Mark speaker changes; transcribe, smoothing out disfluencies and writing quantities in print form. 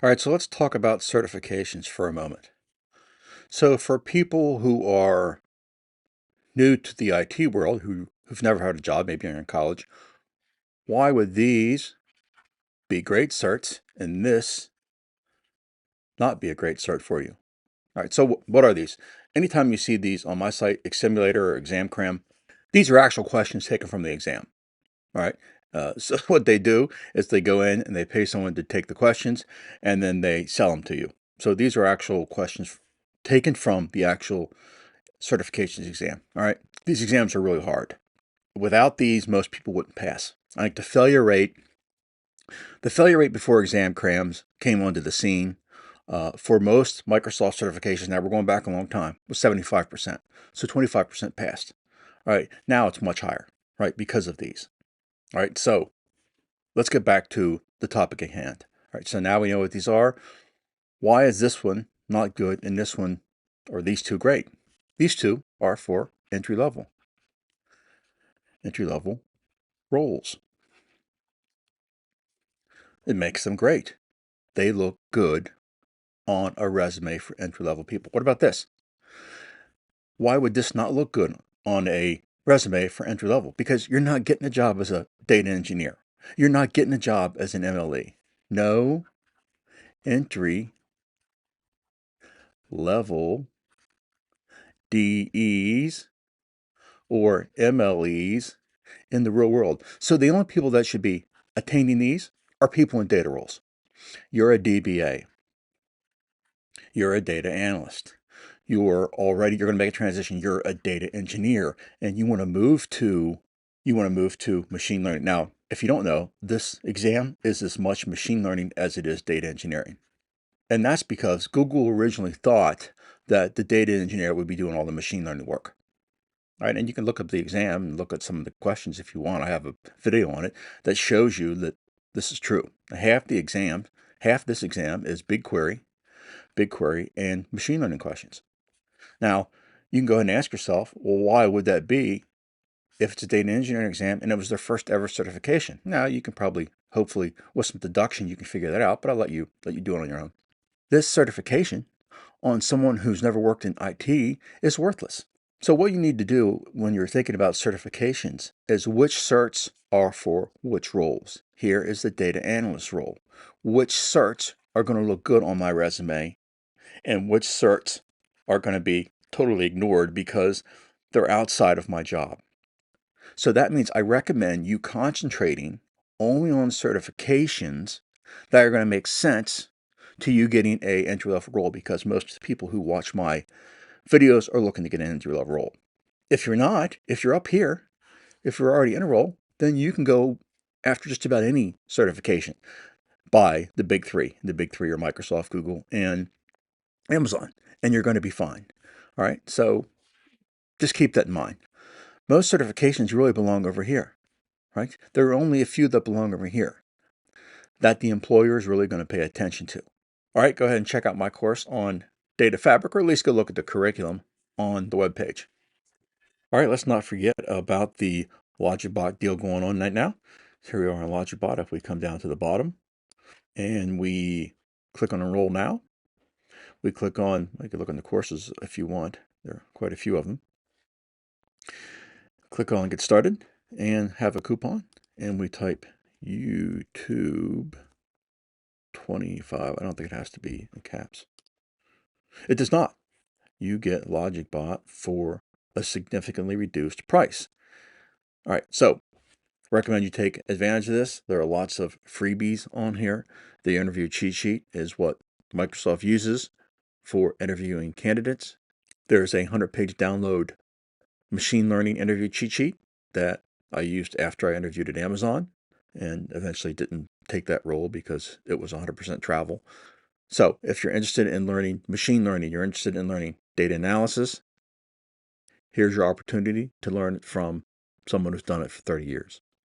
Speaker 1: All right, so let's talk about certifications for a moment. So for people who are new to the IT world, who've never had a job, maybe you're in college, why would these be great certs and this not be a great cert for you? All right, so what are these? Anytime you see these on my site, Exsimulator or Exam Cram, these are actual questions taken from the exam. All right. So what they do is they go in and they pay someone to take the questions and then they sell them to you. So these are actual questions taken from the actual certifications exam. All right. These exams are really hard. Without these, most people wouldn't pass. I think the failure rate before exam crams came onto the scene for most Microsoft certifications, now we're going back a long time, was 75%. So 25% passed. All right. Now it's much higher, right? Because of these. All right. So let's get back to the topic at hand. All right, so now we know what these are. Why is this one not good and this one, or these two, great? These two are for entry-level roles. It makes them great. They look good on a resume for entry-level people. What about this? Why would this not look good on a resume for entry-level? Because you're not getting a job as a data engineer. You're not getting a job as an MLE. No entry level DEs or MLEs in the real world. So the only people that should be attaining these are people in data roles. You're a DBA. You're a data analyst. You're going to make a transition. You're a data engineer and you want to move to machine learning. Now, if you don't know, this exam is as much machine learning as it is data engineering. And that's because Google originally thought that the data engineer would be doing all the machine learning work. Right, and you can look up the exam and look at some of the questions if you want. I have a video on it that shows you that this is true. Half this exam is BigQuery, and machine learning questions. Now, you can go ahead and ask yourself, well, why would that be if it's a data engineering exam and it was their first ever certification? Now, you can probably, hopefully, with some deduction, you can figure that out, but I'll let you do it on your own. This certification on someone who's never worked in IT is worthless. So what you need to do when you're thinking about certifications is which certs are for which roles. Here is the data analyst role. Which certs are going to look good on my resume and which certs are going to be totally ignored because they're outside of my job. So that means I recommend you concentrating only on certifications that are going to make sense to you getting a entry-level role, because most of the people who watch my videos are looking to get an entry-level role. If you're not, if you're up here, if you're already in a role, then you can go after just about any certification by the big three. The big three are Microsoft, Google, and Amazon, and you're going to be fine. All right, so just keep that in mind. Most certifications really belong over here, right? There are only a few that belong over here that the employer is really going to pay attention to. All right, go ahead and check out my course on Data Fabric, or at least go look at the curriculum on the webpage. All right, let's not forget about the LogicBot deal going on right now. So here we are on LogicBot. If we come down to the bottom and we click on Enroll Now, we click on, you can look on the courses if you want. There are quite a few of them. Click on Get Started and have a coupon. And we type YouTube 25. I don't think it has to be in caps. It does not. You get LogicBot for a significantly reduced price. All right, so recommend you take advantage of this. There are lots of freebies on here. The interview cheat sheet is what Microsoft uses for interviewing candidates. There's a 100-page download machine learning interview cheat sheet that I used after I interviewed at Amazon and eventually didn't take that role because it was 100% travel. So if you're interested in learning machine learning, you're interested in learning data analysis, here's your opportunity to learn it from someone who's done it for 30 years.